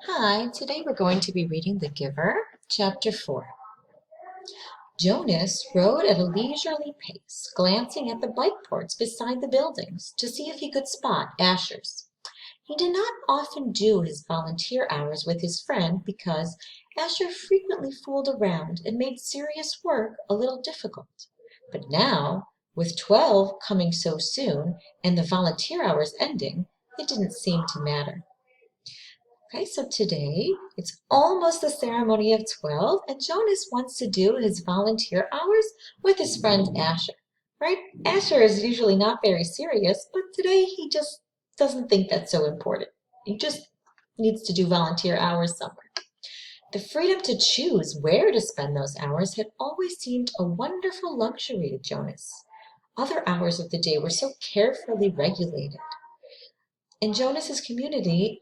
Hi, today we're going to be reading The Giver, Chapter 4. Jonas rode at a leisurely pace, glancing at the bike ports beside the buildings to see if he could spot Asher's. He did not often do his volunteer hours with his friend because Asher frequently fooled around and made serious work a little difficult. But now, with 12 coming so soon and the volunteer hours ending, it didn't seem to matter. Okay, so today it's almost the ceremony of 12, and Jonas wants to do his volunteer hours with his friend Asher, right? Asher is usually not very serious, but today he just doesn't think that's so important. He just needs to do volunteer hours somewhere. The freedom to choose where to spend those hours had always seemed a wonderful luxury to Jonas. Other hours of the day were so carefully regulated. In Jonas's community,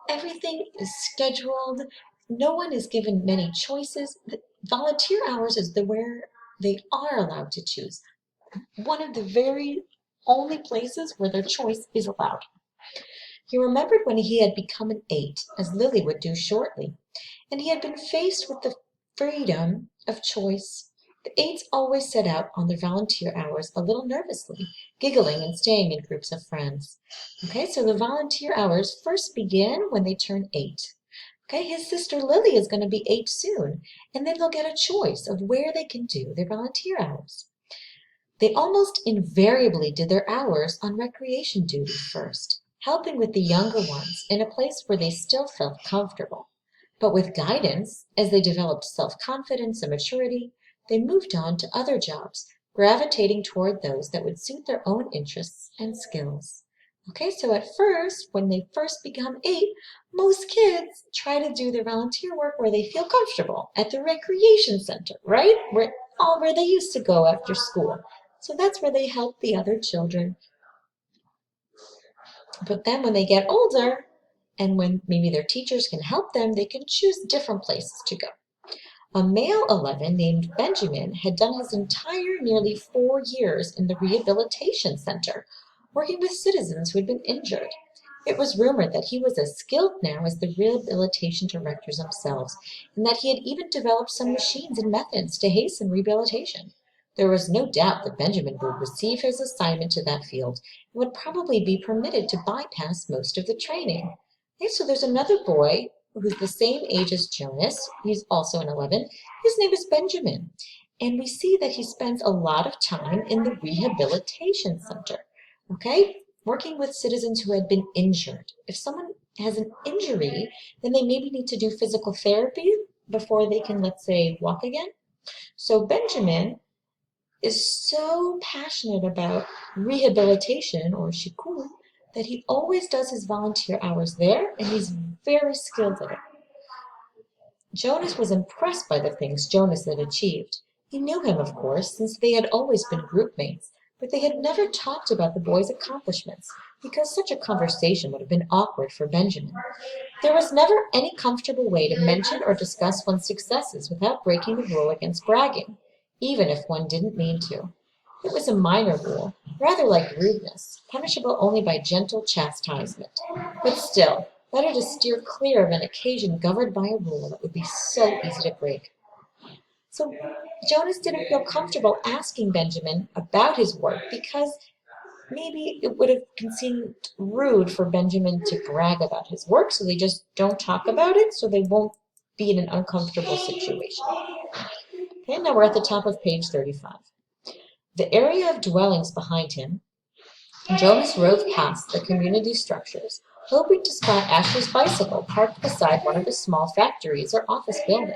everything is scheduled. No one is given many choices. The volunteer hours is where they are allowed to choose. One of the very only places where their choice is allowed. He remembered when he had become an 8, as Lily would do shortly, and he had been faced with the freedom of choice. The 8s always set out on their volunteer hours a little nervously, giggling and staying in groups of friends. Okay, so the volunteer hours first begin when they turn 8. Okay, his sister Lily is going to be 8 soon, and then they'll get a choice of where they can do their volunteer hours. They almost invariably did their hours on recreation duty first, helping with the younger ones in a place where they still felt comfortable. But with guidance, as they developed self-confidence and maturity, they moved on to other jobs, gravitating toward those that would suit their own interests and skills. Okay, so at first, when they first become 8, most kids try to do their volunteer work where they feel comfortable, at the recreation center, right? Where they used to go after school. So that's where they help the other children. But then when they get older, and when maybe their teachers can help them, they can choose different places to go. A male 11 named Benjamin had done his entire nearly 4 years in the rehabilitation center, working with citizens who had been injured. It was rumored that he was as skilled now as the rehabilitation directors themselves, and that he had even developed some machines and methods to hasten rehabilitation. There was no doubt that Benjamin would receive his assignment to that field and would probably be permitted to bypass most of the training. Okay, so there's another boy who's the same age as Jonas. He's also an 11. His name is Benjamin. And we see that he spends a lot of time in the rehabilitation center, okay, working with citizens who had been injured. If someone has an injury, then they maybe need to do physical therapy before they can, let's say, walk again. So Benjamin is so passionate about rehabilitation or shikun that he always does his volunteer hours there, and he's very skilled at it. Jonas was impressed by the things Jonas had achieved. He knew him, of course, since they had always been group mates, but they had never talked about the boy's accomplishments, because such a conversation would have been awkward for Benjamin. There was never any comfortable way to mention or discuss one's successes without breaking the rule against bragging, even if one didn't mean to. It was a minor rule, rather like rudeness, punishable only by gentle chastisement. But still, better to steer clear of an occasion governed by a rule that would be so easy to break. So Jonas didn't feel comfortable asking Benjamin about his work because maybe it would have seemed rude for Benjamin to brag about his work, so they just don't talk about it so they won't be in an uncomfortable situation. Okay, now we're at the top of page 35. The area of dwellings behind him, Jonas rode past the community structures, hoping to spot Asher's bicycle parked beside one of the small factories or office buildings.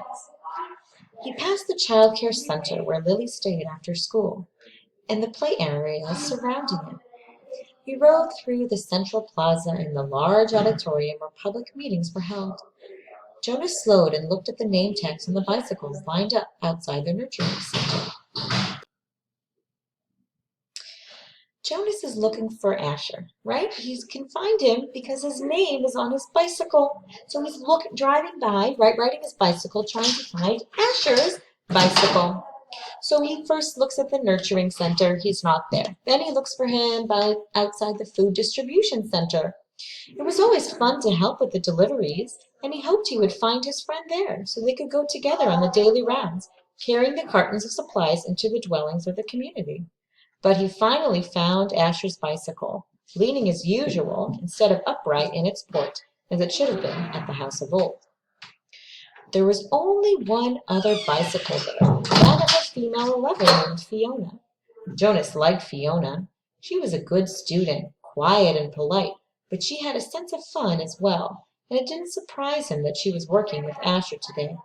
He passed the child care center where Lily stayed after school, and the play areas surrounding it. He rode through the central plaza and the large auditorium where public meetings were held. Jonas slowed and looked at the name tags on the bicycles lined up outside the nurturing center. Jonas is looking for Asher, right? He can find him because his name is on his bicycle. So he's driving by, right, riding his bicycle, trying to find Asher's bicycle. So he first looks at the nurturing center. He's not there. Then he looks for him outside the food distribution center. It was always fun to help with the deliveries, and he hoped he would find his friend there so they could go together on the daily rounds, carrying the cartons of supplies into the dwellings of the community. But he finally found Asher's bicycle, leaning as usual instead of upright in its port, as it should have been at the house of old. There was only one other bicycle there, that of a female lover named Fiona. Jonas liked Fiona. She was a good student, quiet and polite, but she had a sense of fun as well, and it didn't surprise him that she was working with Asher today.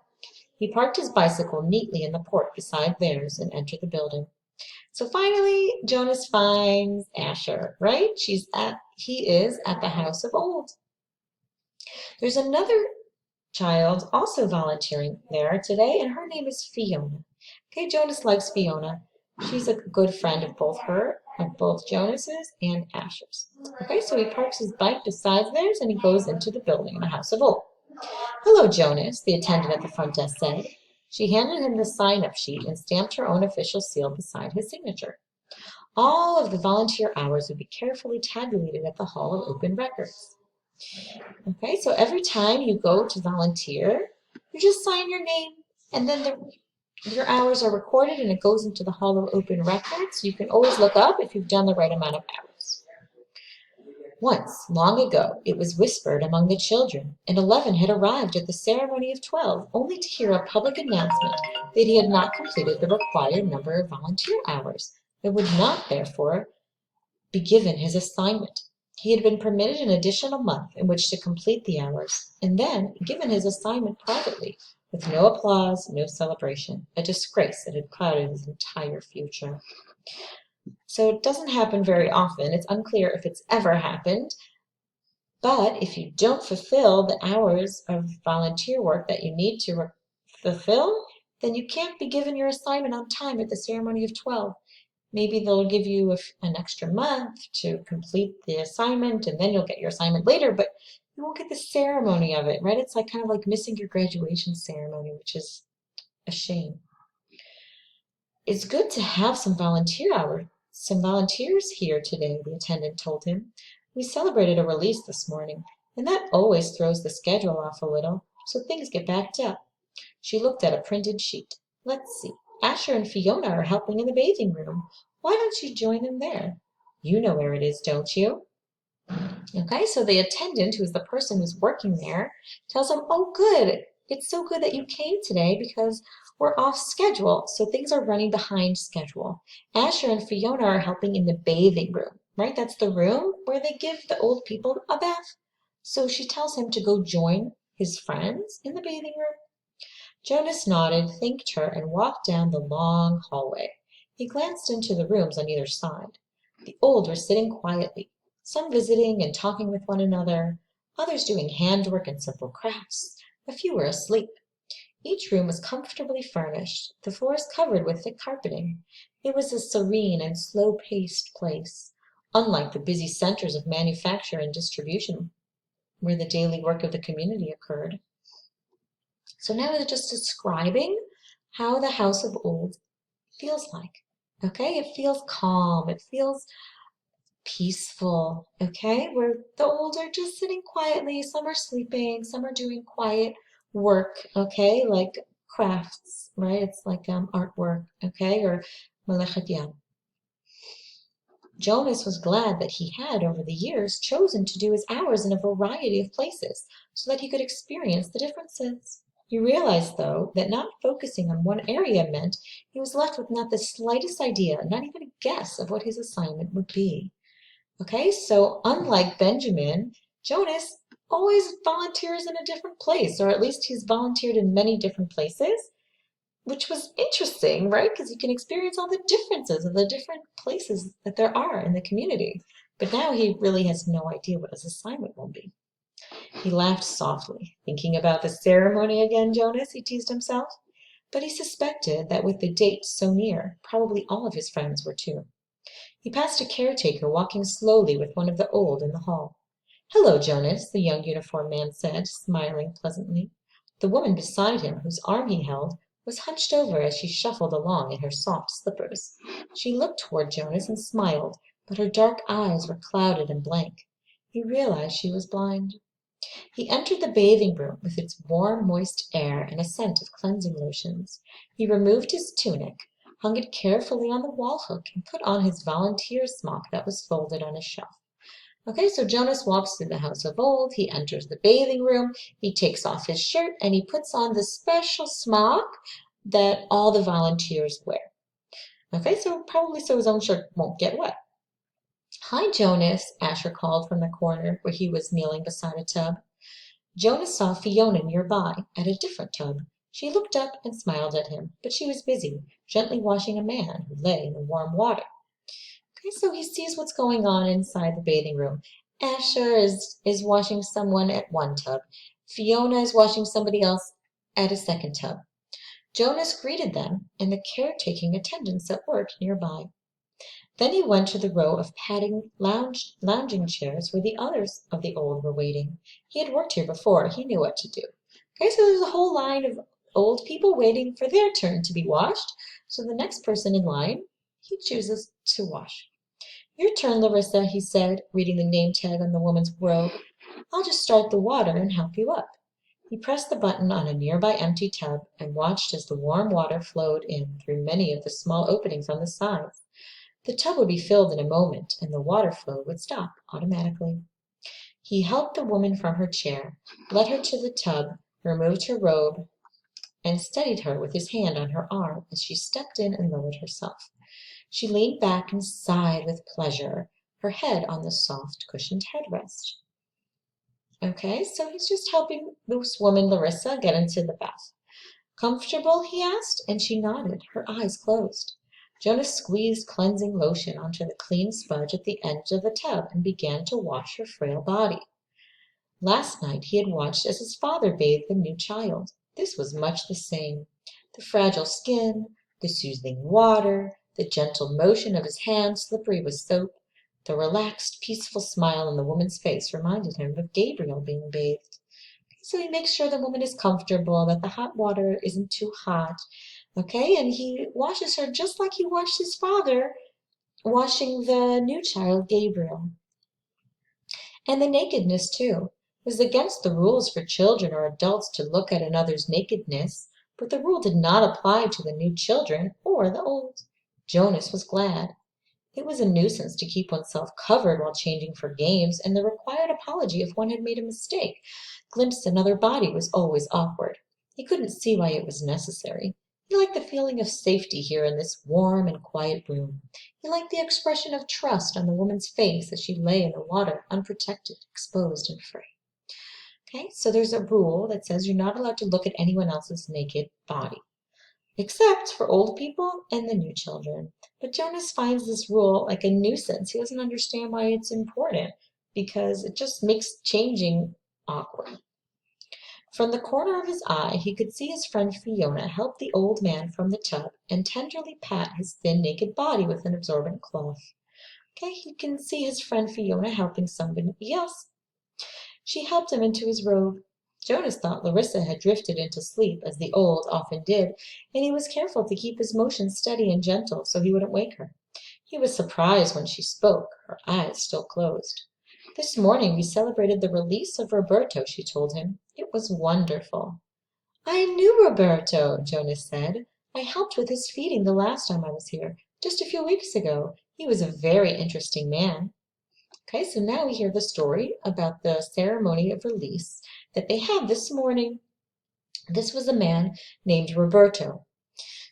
He parked his bicycle neatly in the port beside theirs and entered the building. So finally, Jonas finds Asher, right? He is at the house of old. There's another child also volunteering there today, and her name is Fiona. Okay, Jonas likes Fiona. She's a good friend of both Jonas's and Asher's. Okay, so he parks his bike beside theirs and he goes into the building in the house of old. Hello, Jonas, the attendant at the front desk said. She handed him the sign-up sheet and stamped her own official seal beside his signature. All of the volunteer hours would be carefully tabulated at the Hall of Open Records. Okay, so every time you go to volunteer, you just sign your name, and then your hours are recorded and it goes into the Hall of Open Records. You can always look up if you've done the right amount of hours. Once, long ago, it was whispered among the children, and 11 had arrived at the ceremony of 12, only to hear a public announcement that he had not completed the required number of volunteer hours, and would not, therefore, be given his assignment. He had been permitted an additional month in which to complete the hours, and then given his assignment privately, with no applause, no celebration, a disgrace that had clouded his entire future. So it doesn't happen very often. It's unclear if it's ever happened. But if you don't fulfill the hours of volunteer work that you need to fulfill, then you can't be given your assignment on time at the ceremony of 12. Maybe they'll give you an extra month to complete the assignment, and then you'll get your assignment later, but you won't get the ceremony of it, right? It's like kind of like missing your graduation ceremony, which is a shame. It's good to have some volunteers here today, the attendant told him. We celebrated a release this morning, and that always throws the schedule off a little, so things get backed up. She looked at a printed sheet. Let's see. Asher and Fiona are helping in the bathing room. Why don't you join them there? You know where it is, don't you? Okay, so the attendant, who is the person who's working there, tells them, oh, good. It's so good that you came today because we're off schedule, so things are running behind schedule. Asher and Fiona are helping in the bathing room, right? That's the room where they give the old people a bath. So she tells him to go join his friends in the bathing room. Jonas nodded, thanked her, and walked down the long hallway. He glanced into the rooms on either side. The old were sitting quietly, some visiting and talking with one another, others doing handwork and simple crafts. A few were asleep. Each room was comfortably furnished, the floors covered with thick carpeting. It was a serene and slow-paced place, unlike the busy centers of manufacture and distribution where the daily work of the community occurred. So now it's just describing how the house of old feels like. Okay, it feels calm, it feels peaceful, okay, where the old are just sitting quietly, some are sleeping, some are doing quiet work, okay, like crafts, right? It's like artwork, okay, or melechet yad. Jonas was glad that he had, over the years, chosen to do his hours in a variety of places so that he could experience the differences. He realized, though, that not focusing on one area meant he was left with not the slightest idea, not even a guess of what his assignment would be. Okay, so unlike Benjamin, Jonas always volunteers in a different place, or at least he's volunteered in many different places, which was interesting, right? Because you can experience all the differences of the different places that there are in the community. But now he really has no idea what his assignment will be. He laughed softly. Thinking about the ceremony again, Jonas, he teased himself. But he suspected that with the date so near, probably all of his friends were too. He passed a caretaker walking slowly with one of the old in the hall. Hello, Jonas, the young uniformed man said, smiling pleasantly. The woman beside him, whose arm he held, was hunched over as she shuffled along in her soft slippers. She looked toward Jonas and smiled, but her dark eyes were clouded and blank. He realized she was blind. He entered the bathing room with its warm, moist air and a scent of cleansing lotions. He removed his tunic, hung it carefully on the wall hook, and put on his volunteer smock that was folded on a shelf. Okay, so Jonas walks through the house of old. He enters the bathing room. He takes off his shirt and he puts on the special smock that all the volunteers wear. Okay, so probably so his own shirt won't get wet. Hi, Jonas, Asher called from the corner where he was kneeling beside a tub. Jonas saw Fiona nearby, at a different tub. She looked up and smiled at him, but she was busy, gently washing a man who lay in the warm water. Okay, so he sees what's going on inside the bathing room. Asher is washing someone at one tub. Fiona is washing somebody else at a second tub. Jonas greeted them and the caretaking attendants at work nearby. Then he went to the row of padding lounging chairs where the others of the old were waiting. He had worked here before. He knew what to do. Okay, so there's a whole line of old people waiting for their turn to be washed. So the next person in line, he chooses to wash. Your turn, Larissa, he said, reading the name tag on the woman's robe. I'll just start the water and help you up. He pressed the button on a nearby empty tub and watched as the warm water flowed in through many of the small openings on the sides. The tub would be filled in a moment, and the water flow would stop automatically. He helped the woman from her chair, led her to the tub, removed her robe, and steadied her with his hand on her arm as she stepped in and lowered herself. She leaned back and sighed with pleasure, her head on the soft, cushioned headrest. Okay, so he's just helping this woman, Larissa, get into the bath. Comfortable? He asked, and she nodded, her eyes closed. Jonas squeezed cleansing lotion onto the clean sponge at the edge of the tub and began to wash her frail body. Last night he had watched as his father bathed the new child. This was much the same. The fragile skin, the soothing water, the gentle motion of his hands slippery with soap, the relaxed, peaceful smile on the woman's face reminded him of Gabriel being bathed. So he makes sure the woman is comfortable, that the hot water isn't too hot. Okay, and he washes her just like he washed his father, washing the new child, Gabriel. And the nakedness, too. It was against the rules for children or adults to look at another's nakedness, but the rule did not apply to the new children or the old. Jonas was glad. It was a nuisance to keep oneself covered while changing for games, and the required apology if one had made a mistake. Glimpsed another body was always awkward. He couldn't see why it was necessary. He liked the feeling of safety here in this warm and quiet room. He liked the expression of trust on the woman's face as she lay in the water, unprotected, exposed, and free. Okay, so there's a rule that says you're not allowed to look at anyone else's naked body, except for old people and the new children. But Jonas finds this rule like a nuisance. He doesn't understand why it's important because it just makes changing awkward. From the corner of his eye, he could see his friend Fiona help the old man from the tub and tenderly pat his thin, naked body with an absorbent cloth. Okay, he can see his friend Fiona helping somebody else. She helped him into his robe. Jonas thought Larissa had drifted into sleep, as the old often did, and he was careful to keep his motions steady and gentle so he wouldn't wake her. He was surprised when she spoke, her eyes still closed. This morning we celebrated the release of Roberto, she told him. It was wonderful. I knew Roberto, Jonas said. I helped with his feeding the last time I was here, just a few weeks ago. He was a very interesting man. Okay, so now we hear the story about the ceremony of release that they had this morning. This was a man named Roberto,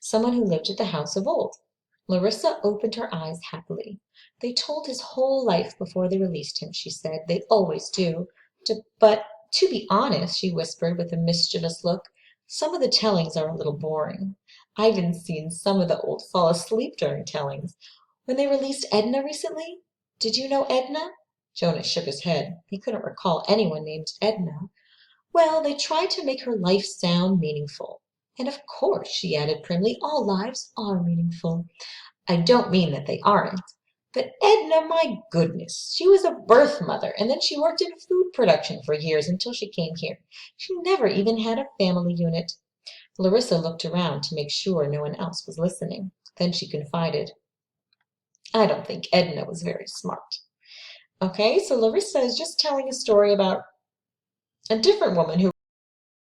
someone who lived at the house of old. Larissa opened her eyes happily. They told his whole life before they released him, she said. They always do. But to be honest, she whispered with a mischievous look, some of the tellings are a little boring. I've even seen some of the old fall asleep during tellings. When they released Edna recently, did you know Edna? Jonas shook his head. He couldn't recall anyone named Edna. Well, they tried to make her life sound meaningful. And of course, she added primly, all lives are meaningful. I don't mean that they aren't. But Edna, my goodness, she was a birth mother, and then she worked in food production for years until she came here. She never even had a family unit. Larissa looked around to make sure no one else was listening. Then she confided, I don't think Edna was very smart. Okay, so Larissa is just telling a story about a different woman who